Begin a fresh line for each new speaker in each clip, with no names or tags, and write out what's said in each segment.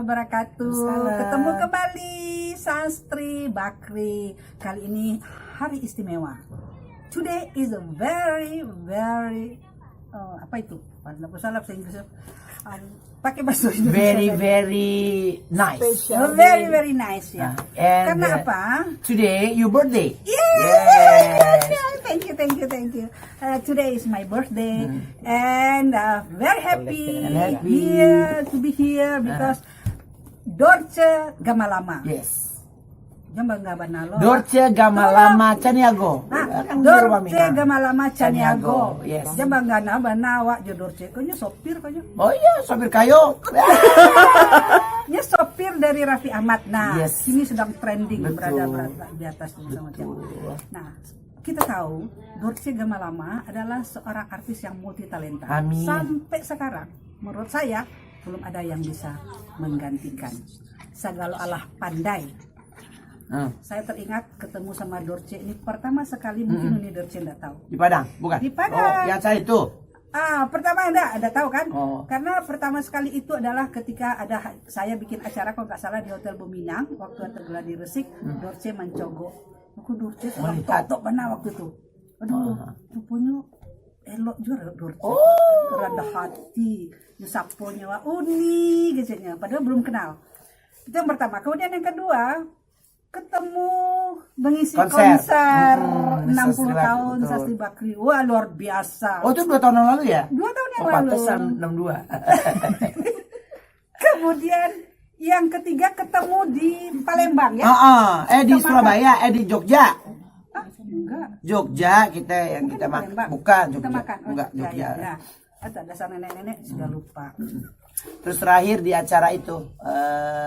wabarakatuh.
Salam.
Ketemu kembali Sastri Bakri. Kali ini hari istimewa. Today is a very apa itu? Salah bahasa Inggris. Pakai bahasa Indonesia.
Very nice.
Oh, very nice ya.
And,
Karena apa?
Today your birthday.
Yeah. Thank you. Today is my birthday, and very happy, here to be here because Dorce Gamalama.
Yes.
Dorce
Gamalama Caniago.
Dorce Gamalama Caniago.
Yes.
Jambangana banawa jo Dorce. Kayaknya sopir kayaknya.
Oh iya, sopir kayu.
Nya sopir dari Raffi Ahmad. Nah,
Yes.
ini sedang trending
Betul.
berada di atas macam. Nah, kita tahu Dorce Gamalama adalah seorang artis yang multi talenta.
Amin.
Sampai sekarang, menurut saya belum ada yang bisa menggantikan. Sagalo Allah pandai. Saya teringat ketemu sama Dorce ini pertama sekali, mungkin ini Dorce enggak tahu.
Di Padang, bukan?
Di Padang.
Oh, yang saya itu.
Pertama ada tahu kan?
Oh.
Karena pertama sekali itu adalah ketika saya bikin acara kalau nggak salah di Hotel Buminang waktu tergelar di Resik, Dorce mencogo. Aku Dorce tok benar waktu itu. Aduh, rupanya elok juga Dorce. Rendah hati, saponya wah uni gitu. Padahal belum kenal. Itu yang pertama. Kemudian yang kedua, ketemu mengisi konser 60 tahun Sastri Bakri. Wah, luar biasa.
Oh, itu 2 tahun yang lalu ya?
2 tahun yang lalu.
Pantesan 62.
Kemudian yang ketiga ketemu di Palembang ya?
Di Surabaya, di Jogja.
Enggak.
Jogja kita yang kita makan. Bukan Jogja.
Kita makan.
Enggak, Jogja.
Ya. Ada dasar nenek-nenek sudah lupa.
Terus terakhir di acara itu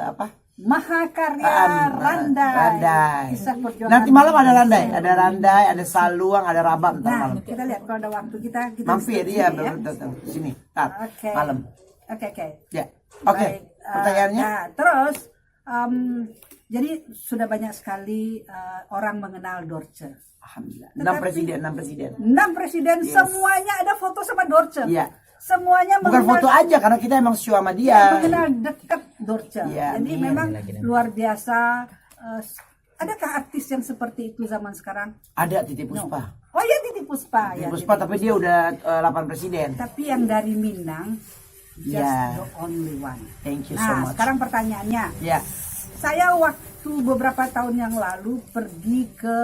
apa?
Mahakarya Randai. Kisah perjuangan.
Nanti malam ada Randai, ada Saluang, ada Rabam.
Nah,
malam.
kita lihat kalau ada waktu kita
Mampir
diskusi,
ya, datang sini.
Oke.
Malam.
Oke.
Ya. Oke.
Baik,
Pertanyaannya?
nah, terus jadi sudah banyak sekali orang mengenal Dorce.
Alhamdulillah.
Tetapi-
6 presiden.
6 presiden
Yes.
semuanya ada foto sama Dorce.
Iya.
Semuanya
Bukan foto aja karena kita emang show sama
ya,
dia.
mengenal dekat Dorce.
Iya,
Jadi
iya.
memang luar biasa. Adakah artis yang seperti itu zaman sekarang?
Ada Titi Puspa.
Oh ya, Titi Puspa.
Titi
Ya,
Puspa,
Titi
tapi dia udah 8 presiden.
Tapi yang dari Minang, just
Ya.
the only one.
Thank you so
Nah,
much.
sekarang pertanyaannya.
Ya.
Saya waktu beberapa tahun yang lalu pergi ke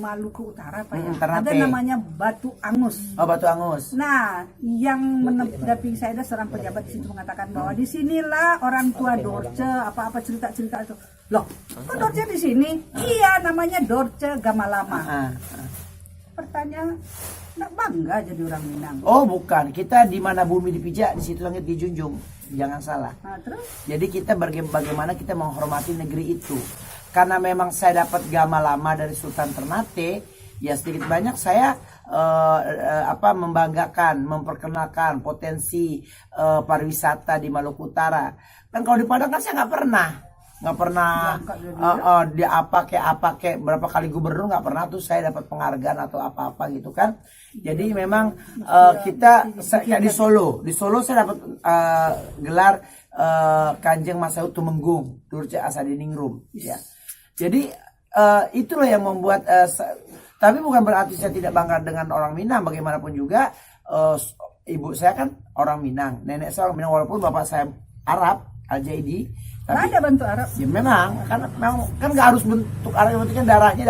Maluku Utara, Pak ya.
Ternate.
Ada namanya Batu Angus.
Oh, Batu Angus.
Nah, yang mendampingi saya ada seorang pejabat di situ mengatakan bahwa di sinilah orang tua Dorce, apa-apa cerita-cerita itu. Loh, kok Dorce di sini? Iya, namanya Dorce Gamalama. Pertanyaan, nggak bangga jadi orang Minang.
Oh, bukan. Kita di mana bumi dipijak, di situ langit dijunjung. Jangan salah.
Nah, terus?
Jadi kita bagaimana kita menghormati negeri itu. Karena memang saya dapat Gamalama dari Sultan Ternate, ya sedikit banyak saya membanggakan, memperkenalkan potensi pariwisata di Maluku Utara. Kan kalau di Padang kan saya nggak pernah dia apa kayak berapa kali gubernur nggak pernah tuh saya dapat penghargaan atau apa-apa gitu kan. Jadi memang kita kayak di Solo saya dapat gelar Kanjeng Masau Tumenggung Dorce Asadiningrum ya. Jadi itulah yang membuat tapi bukan berarti saya tidak bangga dengan orang Minang. Bagaimanapun juga ibu saya kan orang Minang, nenek saya orang Minang, walaupun bapak saya Arab Al-Jaidi. Tapi,
ada bentuk Arab.
Ya memang kan nggak harus bentuk Arab, yang penting kan darahnya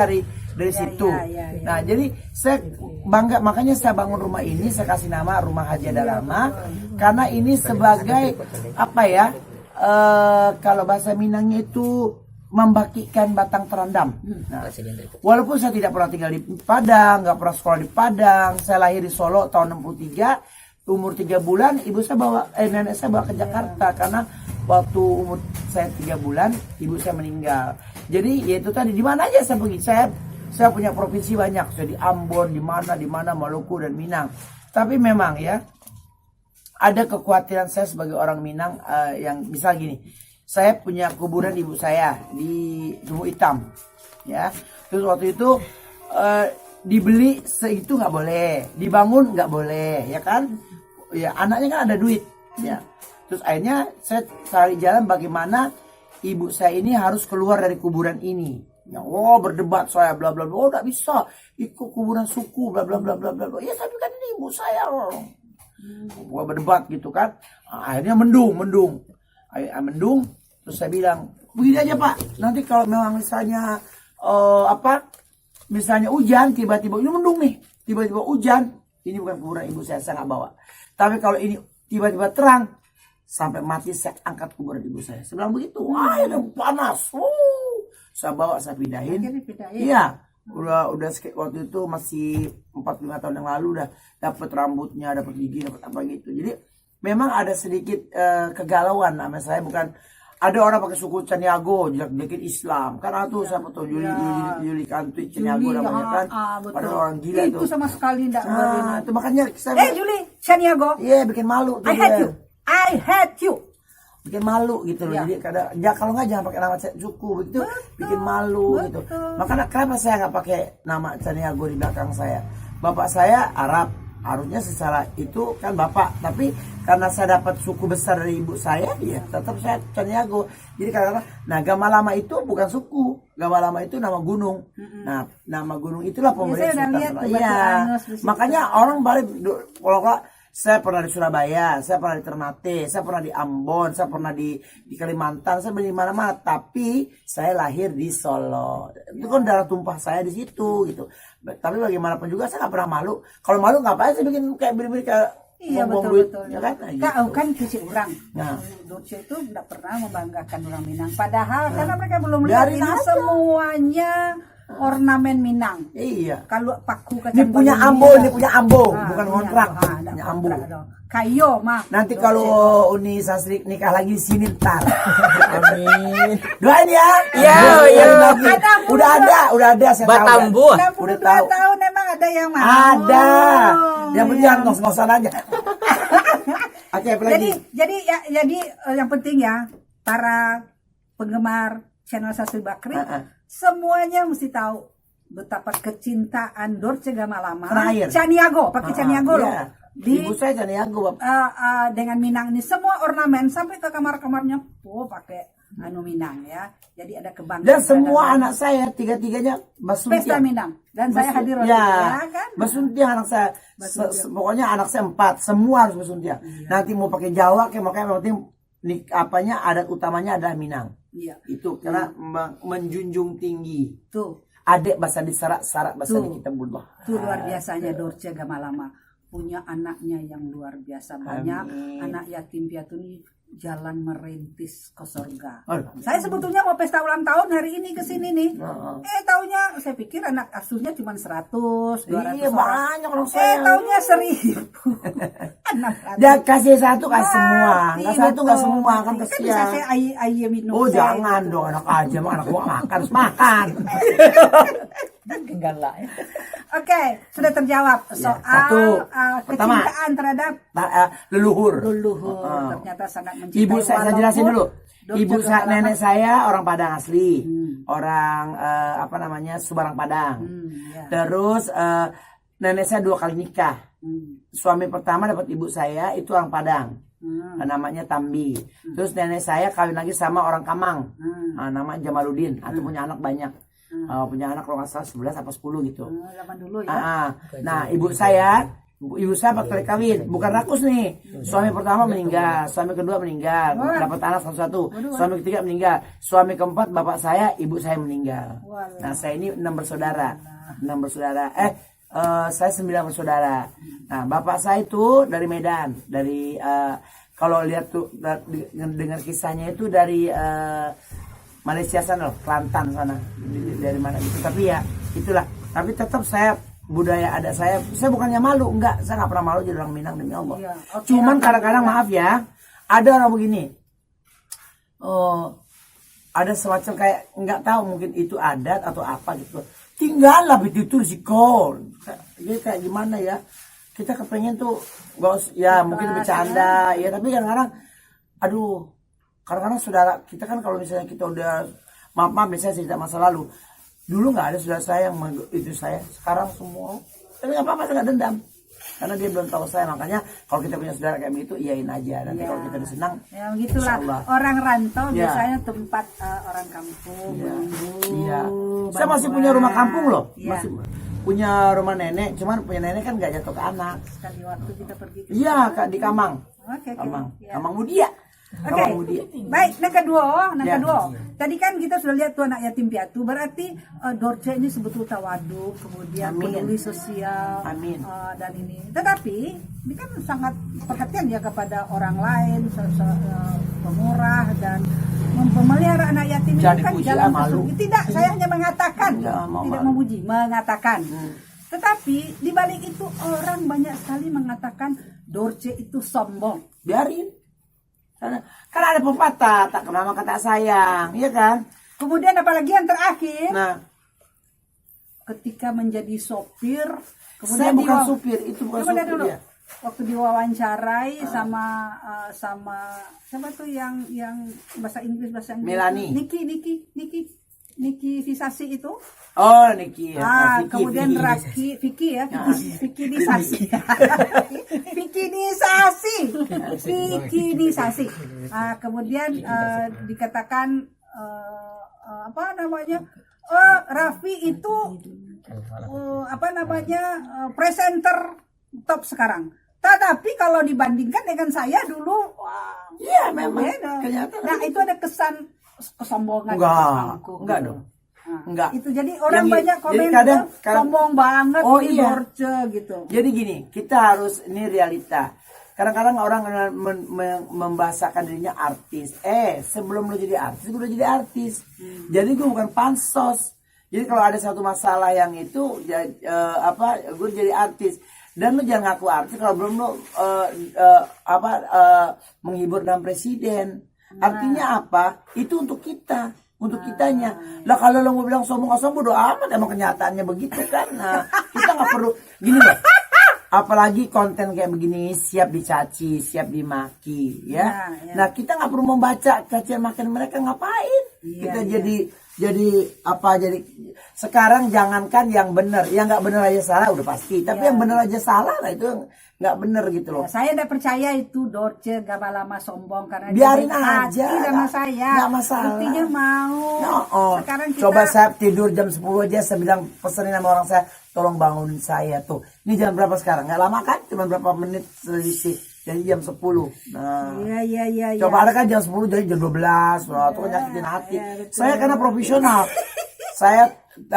dari situ.
Ya.
Nah, jadi saya bangga, makanya saya bangun rumah ini, saya kasih nama Rumah Haji Adalama karena ini sebagai apa ya? Kalau bahasa Minangnya itu membakikan batang terendam. Nah, walaupun saya tidak pernah tinggal di Padang, nggak pernah sekolah di Padang, saya lahir di Solo tahun 63, umur 3 bulan ibu saya nenek saya bawa ke Jakarta karena waktu umur saya 3 bulan ibu saya meninggal. Jadi yaitu tadi di mana aja saya pergi, saya punya provinsi banyak, saya di Ambon, di mana Maluku dan Minang. Tapi memang ya ada kekhawatiran saya sebagai orang Minang yang misal gini, saya punya kuburan ibu saya di Sumur Hitam ya. Terus waktu itu dibeli seitu nggak boleh, dibangun nggak boleh ya kan. Ya anaknya kan ada duit ya. Terus akhirnya saya cari jalan bagaimana ibu saya ini harus keluar dari kuburan ini. Ya, berdebat saya bla bla bla. Oh, enggak bisa ikut kuburan suku bla bla bla bla bla. Ya tapi kan ini ibu saya. Gua berdebat gitu kan. Akhirnya mendung. Mendung. Terus saya bilang, begini aja Pak. Nanti kalau memang misalnya misalnya hujan tiba-tiba ini mendung nih. Tiba-tiba hujan. Ini bukan kuburan ibu saya nggak bawa. Tapi kalau ini tiba-tiba terang sampai mati saya angkat kuburan ibu saya. Saya bilang begitu. Wah, ini panas. Saya bawa, saya pindahin. Iya, udah waktu itu masih 4-5 tahun yang lalu udah dapat rambutnya, dapat gigi, dapat apa gitu. Jadi memang ada sedikit kegalauan nama saya, bukan ada orang pakai suku Caniago jelek-jelekin Islam. Karena tuh siapa tuh Juli Kantui Caniago namanya kan. Pada orang gila
itu
tuh.
Sama sekali enggak
Itu makanya saya
Juli Caniago.
Iya, bikin malu tuh.
I hate you.
Bikin malu gitu loh. Jadi kadang ya kalau nggak jangan pakai nama suku begitu, bikin malu gitu. Makanya kenapa saya nggak pakai nama Caniago di belakang saya? Bapak saya Arab, harusnya secara itu kan bapak, tapi karena saya dapat suku besar dari ibu saya, ya tetap saya Caniago. Jadi kadang-kadang, nah Gamalama itu bukan suku, Gamalama itu nama gunung. Nah nama gunung itulah pemerintah. Iya, makanya orang balik kalau saya pernah di Surabaya, saya pernah di Ternate, saya pernah di Ambon, saya pernah di Kalimantan, saya di mana-mana. Tapi saya lahir di Solo. Itu kan darah tumpah saya di situ gitu. Tapi bagaimanapun juga saya nggak pernah malu. Kalau malu ngapain saya bikin kayak biri-biri kayak
betul.
Ya kan? Nah,
Kau
gitu.
kan kecil orang.
Nah.
Dorce itu tidak pernah membanggakan orang Minang. Padahal karena mereka belum lihat ini semuanya ornamen Minang.
Iya.
Kalau paku kacang
Ini punya ambo, bukan kontrak. Punya ambo.
Kayo mah.
Nanti kalau Uni Sastri nikah lagi di sini ntar. Amin. Doain ya.
Iya.
Udah ada saya
Batambu.
tahu. Udah tahu.
Tahun emang ada yang mau.
Ada. Yang penting jangan ngos-ngosan aja. Oke, apa lagi?
Jadi yang penting ya para penggemar channel Sastri Bakri semuanya mesti tahu betapa kecintaan Dorce Gamalama Caniago, pakai Caniago loh.
Ibu saya Caniago,
dengan Minang ini semua ornamen sampai ke kamar-kamarnya pakai Minang ya. Jadi ada kebanggaan.
Dan semua anak saya tiga-tiganya Mas Suntiang.
Pesta Minang. Dan saya hadir
ya
kan.
Mas Suntiang anak saya. Pokoknya anak saya 4, semua harus Mas Suntiang. Nanti mau pakai Jawa kayak makanya penting adat utamanya adalah Minang.
Iya.
Itu karena menjunjung tinggi.
Tuh.
Adek bahasa di sarak bahasa di kita berubah.
Itu luar biasanya Dorce Gamalama. Punya anaknya yang luar biasa banyak. Anak yatim piatu ini jalan merintis ke surga. Saya sebetulnya mau pesta ulang tahun hari ini ke sini nih. Taunya saya pikir anak asuhnya cuma 100, 200
iya, banyak orang saya.
Taunya 1000.
Dan kasih satu kasih semua. Enggak satu enggak semua kan kesian.
Bisa saya ayi minum.
Oh, jangan dong anak aja mah anak gua makan harus makan.
Oke, sudah terjawab soal kecintaan terhadap
leluhur.
Ternyata sangat mencintai.
Ibu saya jelasin dulu. Ibu saya, nenek saya orang Padang asli, orang Subarang Padang. Terus nenek saya 2 kali nikah. Suami pertama dapat ibu saya itu orang Padang, namanya Tambi. Terus nenek saya kawin lagi sama orang Kamang, namanya Jamaludin. Atau punya anak banyak. Punya anak kalau nggak salah 11 apa 10 gitu.
Zaman dulu ya.
Nah ibu saya 4 kali kawin, bukan rakus nih. Suami pertama meninggal, suami kedua meninggal, dapat anak satu-satu. Suami ketiga meninggal, suami keempat bapak saya, ibu saya meninggal. Nah saya ini 6 bersaudara. Saya 9 bersaudara. Nah bapak saya itu dari Medan, dari kalau lihat tuh dengar kisahnya itu dari Malaysia sana, Kelantan sana, dari mana gitu. Tapi ya itulah. Tapi tetap saya budaya adat saya bukannya malu, enggak. Saya nggak pernah malu jadi orang Minang demi Allah. Iya, cuman kadang-kadang maaf ya, ada orang begini. Ada semacam kayak nggak tahu mungkin itu adat atau apa gitu. Tinggallah itu risiko. Jadi kayak gimana ya? Kita kepengen tuh, ya mungkin bercanda, ya tapi kadang-kadang, aduh. Kadang-kadang saudara kita kan kalau misalnya kita udah maaf misalnya cerita masa lalu, dulu nggak ada saudara saya yang itu saya, sekarang semua, tapi nggak apa-apa, saya nggak dendam. karena dia belum tahu saya. Makanya kalau kita punya saudara kayak begitu, iyain aja. Nanti kalau kita udah senang,
ya begitulah.
insyaallah.
Orang rantau
Ya.
biasanya tempat orang kampung.
Iya. Saya masih punya rumah kampung loh.
Iya.
Masih punya rumah nenek, cuman punya nenek kan nggak jatuh ke anak.
Sekali waktu kita pergi ke
Iya, Kak, di Kamang.
Oke.
Kamang.
Ya.
Kamang Mudia.
Oke,
Kamang Mudia.
baik. Yang kedua,
Ya.
Tadi kan kita sudah lihat tuh anak yatim piatu. Berarti Dorce ini sebetulnya tawaduk, kemudian
Amin.
peduli sosial,
Amin.
dan ini. Tetapi ini kan sangat perhatian ya kepada orang lain, pemurah dan memelihara anak yatim ini
Jangan
kan
dipuji,
jalan
malu.
kesulitan. Tidak, saya hanya mengatakan,
Enggak, mau
tidak
malu.
memuji, mengatakan.
Hmm.
Tetapi di balik itu orang banyak sekali mengatakan Dorce itu sombong.
Biarin. Karena ada pepatah, tak kenal maka tak sayang, iya kan?
Kemudian apalagi yang terakhir,
Nah,
ketika menjadi sopir,
saya
kemudian
bukan supir, itu bukan
Kemudian
supir
dulu,
ya.
waktu diwawancarai sama siapa tuh yang bahasa Inggris
Melanie.
Niki Visasi itu.
Oh, Niki ya. Vicky,
Kemudian
Vicky.
Vicky ya, Vicky Nisasi. Vicky Nisasi. Kemudian dikatakan apa namanya? Raffi itu presenter top sekarang. Tetapi kalau dibandingkan dengan saya dulu, wah,
Iya, memang.
beda.
Kenyataan.
Nah, itu ada kesan kesombongan.
Enggak dong.
Nah,
Enggak.
itu jadi orang
Yang-
banyak
jadi
komen
kadang-
tuh sombong banget
Oh,
ini
iya.
Dorce gitu.
Jadi gini, kita harus, ini realita. Kadang-kadang orang membahasakan dirinya artis. Sebelum lo jadi artis, gue udah jadi artis. Jadi gue bukan pansos. Jadi kalau ada satu masalah yang itu, gue jadi artis. Dan lo jangan ngaku artis kalau belum lo menghibur dan presiden. Artinya apa? Itu untuk kita, untuk kitanya. Lah kalau lo mau bilang sombong bodo amat, emang kenyataannya begitu kan. Nah, kita nggak perlu gini loh. Apalagi konten kayak begini siap dicaci, siap dimaki, ya.
Ya.
Nah, kita nggak perlu membaca cacian makian mereka, ngapain?
Iya,
Kita
iya.
jadi sekarang jangankan yang benar, yang nggak benar aja salah udah pasti. Tapi
Iya.
yang benar aja salah, nah itu nggak benar gitu loh.
Ya, saya tidak percaya itu Dorce gak lama sombong karena
Biarin
dia baik hati
aja,
sama saya.
nggak masalah.
Buktinya mau. Sekarang kita
Coba saya tidur jam 10 aja, saya bilang pesenin sama orang saya, tolong bangunin saya tuh. Ini jam berapa sekarang? Nggak lama kan? Cuma berapa menit selisih. Jadi jam 10. Nah,
Iya.
coba ada kan jam 10 jadi jam 12. Wah, itu kan nyakitin hati.
betul.
Saya karena profesional.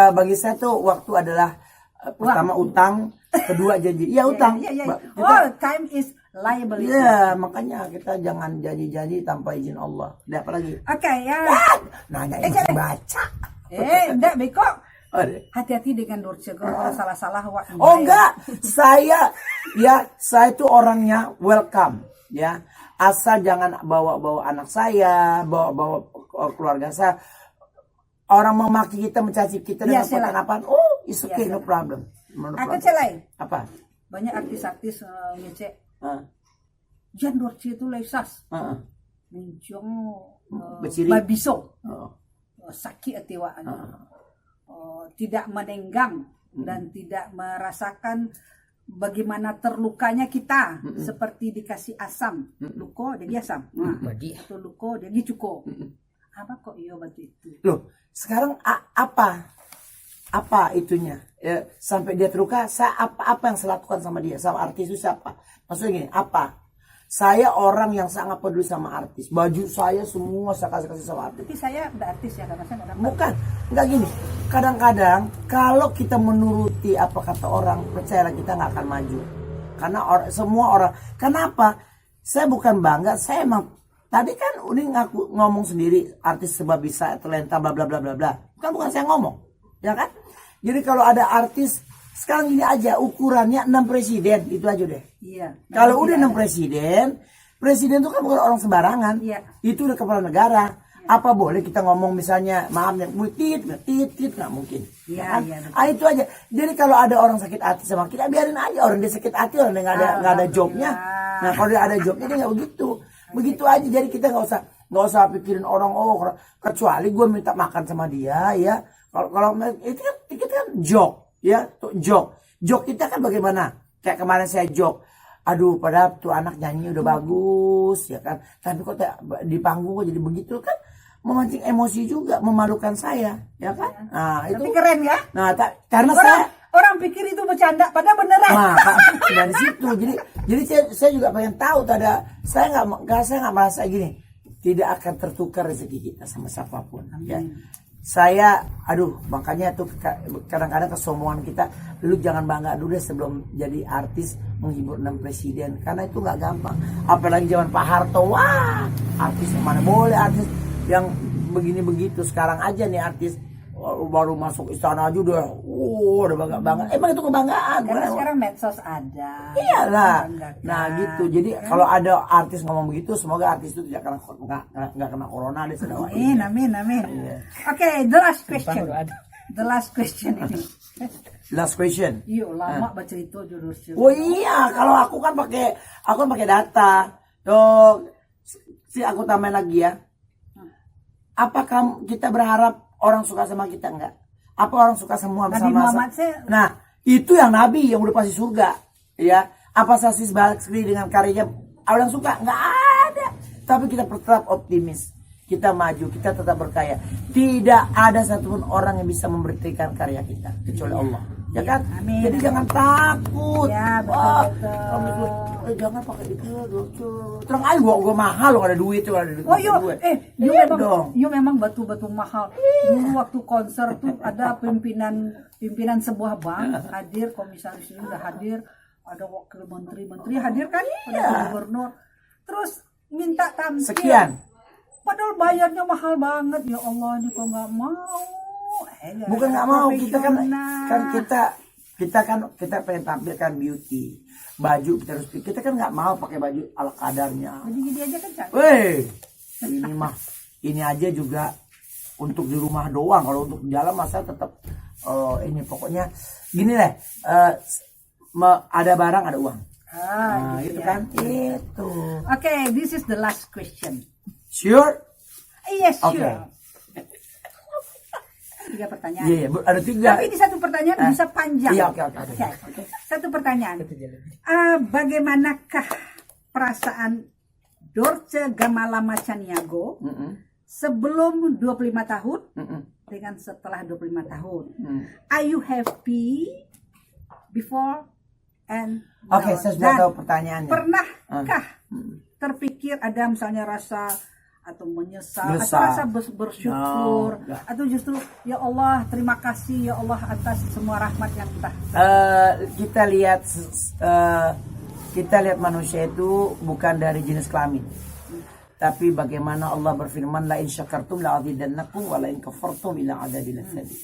Bagi saya tuh waktu adalah pertama utang, kedua janji. Iya, utang.
Iya.
Kita-
Time is liability.
Iya, makanya kita jangan janji-janji tanpa izin Allah. Lihat apa lagi?
Oke ya.
Nanya
jangan.
baca.
Enggak beko.
Ada.
Hati-hati dengan Dorce kalau salah-salah wak.
Oh enggak, saya itu orangnya welcome ya. Asal jangan bawa-bawa anak saya, bawa-bawa keluarga saya. Orang memaki kita, mencaci kita dengan
Biasalah.
perkataan apaan? Oh, it's okay, no
Biasalah.
problem. No
Aku
problem.
celai.
Apa?
Banyak artis-artis ngecek.
Ah,
Jan Dorce itu lesas.
ah, ah.
Muncung
Beciri.
babiso.
Oh,
Sakit hati wak. Tidak menenggang dan tidak merasakan bagaimana terlukanya kita seperti dikasih asam luko jadi asam atau luko jadi cuko apa kok iya batu itu
Loh, sekarang apa itunya? Ya, sampai dia terluka, saya apa yang saya lakukan sama dia, sama artis itu siapa? Maksudnya gini, apa? Saya orang yang sangat peduli sama artis. Baju saya semua saya kasih sama artis.
tapi saya udah artis ya karena saya nggak dapat.
Bukan, enggak gini. Kadang-kadang kalau kita menuruti apa kata orang, percayalah kita nggak akan maju. Karena semua orang. Kenapa? Saya bukan bangga. Saya emang tadi kan udah ngomong sendiri artis sebab bisa talenta bla bla bla bla bla. Bukan saya ngomong, ya kan? Jadi kalau ada artis sekarang ini aja ukurannya 6 presiden itu aja deh.
Iya.
Kalau udah 6 presiden itu kan bukan orang sembarangan.
Iya.
Itu udah kepala negara. Apa boleh kita ngomong misalnya maaf ya, tit nggak mungkin.
Iya,
Ya kan?
iya, betul.
Itu aja. Jadi kalau ada orang sakit hati sama kita, biarin aja orang dia sakit hati, orang dia nggak ada jobnya. Nah kalau dia ada jobnya dia nggak begitu. Begitu aja. Jadi kita nggak usah pikirin orang kecuali gue minta makan sama dia ya. Kalau itu kan joke ya, joke kita kan bagaimana? Kayak kemarin saya joke, aduh padahal tuh anak nyanyi udah bagus ya kan, tapi kok di panggung kok jadi begitu kan, memancing emosi juga, memalukan saya ya kan. Nah itu
Tapi keren ya.
nah karena saya
Orang pikir itu bercanda, padahal beneran.
nah dari situ jadi saya juga pengen tahu saya nggak merasa gini, tidak akan tertukar rezeki kita sama siapapun ya. Saya makanya tuh kadang-kadang kesombongan kita, lu jangan bangga dulu deh sebelum jadi artis menghibur 6 presiden, karena itu nggak gampang. Apalagi zaman Pak Harto, wah artis yang mana boleh, artis yang begini begitu. Sekarang aja nih artis baru masuk istana aja udah bangga. Emang itu kebanggaan.
Karena sekarang medsos ada.
Iyalah.
Membanggakan.
Nah gitu. Jadi kalau ada artis ngomong begitu, semoga artis itu tidak kena corona deh.
Amin. Oke, the last question. The last question ini.
Last question.
Iya, lama baca itu jurusnya.
Oh iya, kalau aku kan pakai data. Tuh, aku tambahin lagi ya. Apakah kita berharap orang suka sama kita enggak? Apa orang suka semua
Nabi Muhammad
Nah, itu yang Nabi yang udah pasti surga. Ya, apa Sasis Bakri dengan karyanya orang suka? Enggak ada. Tapi kita tetap optimis. Kita maju, kita tetap berkaya. Tidak ada satupun orang yang bisa memberikan karya kita kecuali Allah. Ya kan?
Amin.
Jadi jangan takut.
Ya, betul.
Jangan pakai itu terang aja gua mahal loh, ada duit tuh, ada duit.
Oh iya,
Iya
memang betul-betul mahal. Dulu waktu konser tuh ada pimpinan sebuah bank hadir, komisaris ini udah hadir, ada wakil menteri hadir kan, ada gubernur. Terus minta tampil.
Sekian.
Padahal bayarnya mahal banget. Ya Allah, ini kok nggak mau.
Bukan nggak mau, kita pengen tampilkan beauty, baju kita kan nggak mau pakai baju ala kadarnya.
Gini aja kan cantik.
Ini aja juga untuk di rumah doang. Kalau untuk jalan masa tetap ini pokoknya gini deh. Ada barang ada uang. Itu kan itu.
Oke, this is the last question.
Sure?
Yes, sure.
Okay.
3 pertanyaan.
Iya, ada 3.
Tapi ini satu pertanyaan bisa panjang.
Iya, oke.
Satu pertanyaan. Bagaimanakah perasaan Dorce Gamala Macaniago sebelum 25 tahun dengan setelah 25 tahun? Are you happy before and now?
Oke, saya sudah tahu pertanyaannya.
Pernahkah terpikir ada misalnya rasa atau menyesal
Besar.
atau rasa bersyukur atau justru ya Allah terima kasih ya Allah atas semua rahmat yang
kita lihat manusia itu bukan dari jenis kelamin, tapi bagaimana Allah berfirman la in syakartum la azidannakum wa la in kafartum ila adzabil sadid.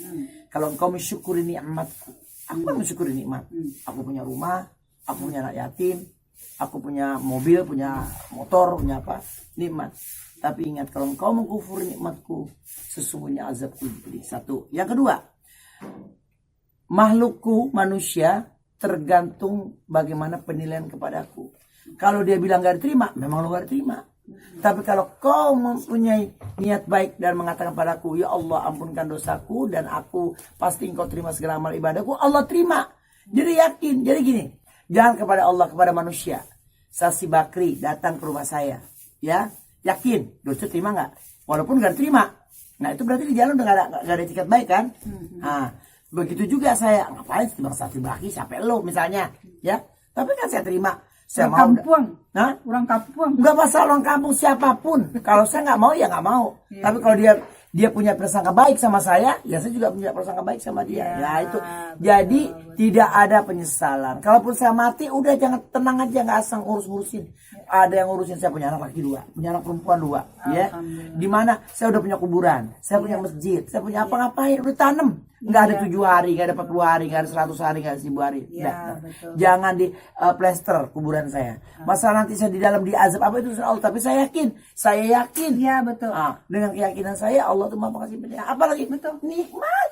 Kalau engkau mensyukuri nikmatku, aku mensyukuri nikmat. Aku punya rumah, aku punya anak yatim, aku punya mobil, punya motor, punya apa, nikmat. Tapi ingat, kalau engkau mengkufuri nikmatku, sesungguhnya azabku pedih. 1. Yang kedua, makhlukku manusia tergantung bagaimana penilaian kepadaku. Kalau dia bilang gak diterima, memang lu gak diterima. Tapi kalau kau mempunyai niat baik dan mengatakan padaku, ya Allah ampunkan dosaku dan aku pasti engkau terima segala amal ibadahku, Allah terima. Jadi yakin. Jadi gini, jangan kepada Allah, kepada manusia. Sasi Bakri datang ke rumah saya, ya. Yakin, dosa terima nggak? Walaupun nggak terima, nah itu berarti di jalan udah nggak ada etikat baik kan? Nah, begitu juga saya, ngapain sih bang Sati Baki, siapa lo misalnya, ya? Tapi kan saya terima, saya mau.
Orang kampung.
Nggak masalah orang kampung siapapun. Kalau saya nggak mau ya nggak mau. Tapi kalau dia punya prasangka baik sama saya, ya saya juga punya prasangka baik sama dia. Ya itu. Jadi tidak ada penyesalan. Kalaupun saya mati, udah jangan, tenang aja, nggak asal ngurusin. Ada yang ngurusin. Saya punya anak laki 2, punya anak perempuan 2, ya. Dimana saya udah punya kuburan, saya punya masjid, saya punya apa-ngapain, udah tanam. Nggak ada 7 hari, nggak ada 40 hari, nggak ada 100 hari, nggak ada 1000 hari. Jangan di plester kuburan saya. Masalah nanti saya di dalam diazab apa itu Allah. Tapi saya yakin.
Iya betul.
Dengan keyakinan saya Allah tuh mau kasih penyayang. Apalagi betul nikmat.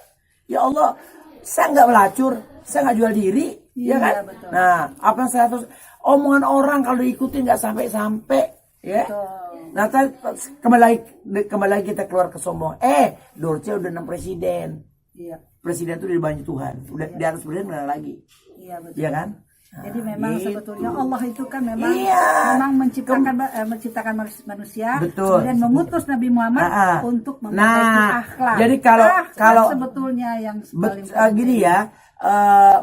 Ya Allah, saya nggak melacur, saya nggak jual diri, ya kan?
Betul.
Nah, apa yang saya terus omongan orang kalau diikutin nggak sampai, ya.
Betul.
Nah, kembali lagi kita keluar ke sombong. Dorce udah 6 presiden.
Iya.
Presiden itu di banyak Tuhan. Udah di atas presiden mana lagi?
Iya betul.
Iya kan?
Jadi memang
gitu.
sebetulnya Allah itu kan memang
Iya.
memang menciptakan manusia,
Betul.
kemudian mengutus Nabi Muhammad untuk memperbaiki
Nah,
akhlak.
jadi
Akhlak
kalau
sebetulnya yang paling
gini ya,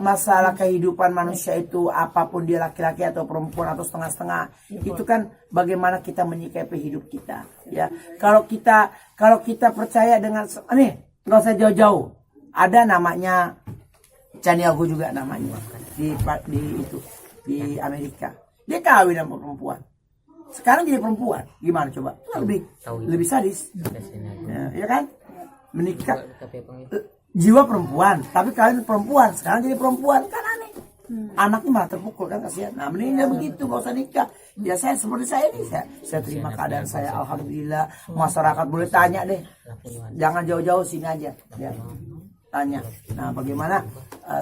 masalah kehidupan manusia itu apapun dia laki-laki atau perempuan atau setengah-setengah, itu kan bagaimana kita menyikapi hidup kita. Ya, kalau kita percaya dengan nih, nggak usah jauh-jauh. Ada namanya Chaniago juga namanya di Amerika. Dia kawin sama perempuan. Sekarang jadi perempuan. Gimana coba? Lebih sadis. Ya kan? Menikah jiwa perempuan, tapi kawin perempuan. Sekarang jadi perempuan, kan aneh. Anaknya malah terpukul, kan kasihan. Nah, mending begitu, nggak usah nikah. Ya saya seperti saya ini, saya terima keadaan saya, alhamdulillah. Masyarakat boleh tanya deh, jangan jauh-jauh, sini aja. Ya. Tanya. Nah, bagaimana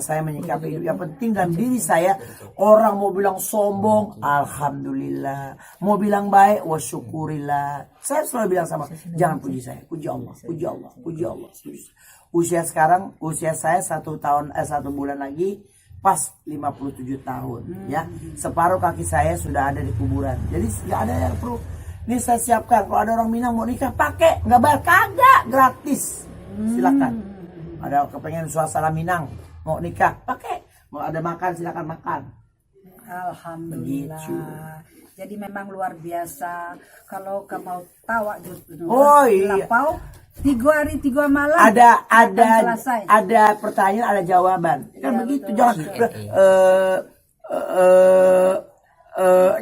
saya menyikapi hidup? Yang penting dalam diri saya, orang mau bilang sombong, alhamdulillah. Mau bilang baik, wasyukurillah. Saya selalu bilang sama, jangan puji saya, puji Allah, puji Allah, puji Allah. Usia saya 1 bulan lagi pas 57 tahun, ya. Separuh kaki saya sudah ada di kuburan. Jadi nggak ada yang perlu. Ini saya siapkan, kalau ada orang Minang mau nikah, pakai, nggak bayar, kagak, gratis. Silakan. Ada kepengen suasana Minang, mau nikah, pakai. Mau ada makan, silakan makan.
Alhamdulillah.
Begitu.
Jadi memang luar biasa. Kalau kamu mau tahu Lapau 3 hari 3 malam.
Ada pertanyaan, ada jawaban. Kan
Ya,
begitu.
betul.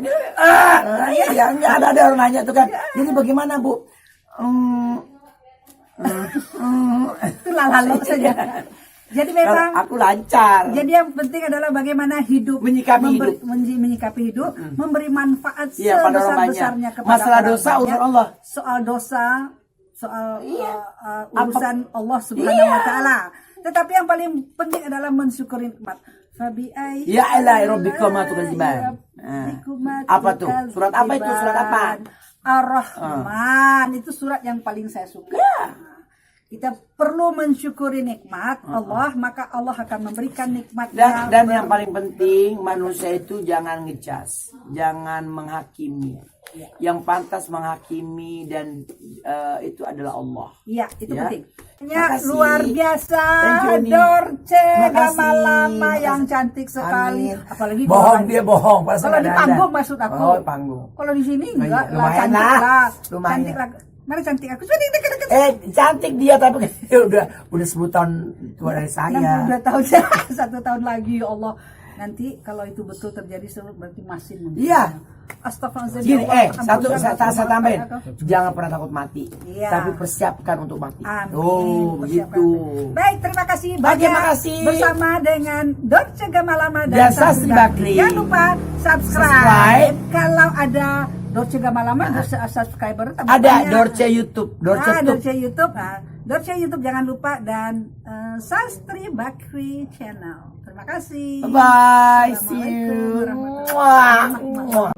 Jangan ya enggak ada orang nanya tuh kan. Jadi bagaimana, Bu?
Itu lalu saja. Jadi memang
Kalau aku lancar.
Jadi yang penting adalah bagaimana hidup,
Menyikapi hidup.
menyikapi hidup, memberi manfaat
Iya, pada orang
sebesar-besarnya
banyak.
kepada
Masalah
orang
dosa,
banyak.
urusan Allah.
Soal dosa, soal
Iya.
urusan Allah Subhanahu wa taala. Tetapi yang paling penting adalah mensyukuri nikmat. Fabi ai
Ya ilahi rabbikuma tukadziban. Apa tuh? Surat apa itu? Surat apa?
Ar-Rahman. Itu surat yang paling saya suka.
Ya.
Kita perlu mensyukuri nikmat Allah, maka Allah akan memberikan nikmatnya.
Dan yang paling penting, manusia itu jangan ngecas, jangan menghakimi. Yang pantas menghakimi dan itu adalah Allah.
Iya, itu
Ya.
penting. Ya,
Makasih.
luar biasa.
Thank you, Uni.
Dorce
Makasih.
Lama-lama yang cantik sekali.
Amin.
Apalagi
Bohong, dia bohong.
Kalau di panggung maksud aku.
Oh, panggung.
Kalau di sini enggak lah,
Lumayan
cantik
lah.
lah.
Lumayan.
Cantik lah. Mana cantik aku? Sudah deket-deket.
Cantik dia tapi udah 10 tahun tua dari saya.
62 tahun. 1 tahun lagi, ya Allah. Nanti kalau itu betul terjadi berarti masih mungkin.
Iya.
Astagfirullahaladzim.
Gini,
Ampunkan
saya tambahin.
aku.
Jangan pernah takut mati.
Iya.
Tapi persiapkan untuk mati.
Amin.
Oh, begitu.
Baik, terima kasih
Terima kasih.
bersama dengan Dorce Gamalama
Dan Sastri Bakri.
Jangan lupa subscribe. Kalau ada Dorce Gamalama, subscriber
Ada Dorce YouTube, Dorce YouTube.
Dorce YouTube. Nah, Dorce YouTube jangan lupa dan Sastri Bakri channel. Terima kasih.
Bye. See
Assalamualaikum
you.
warahmatullahi wabarakatuh.
Mwah.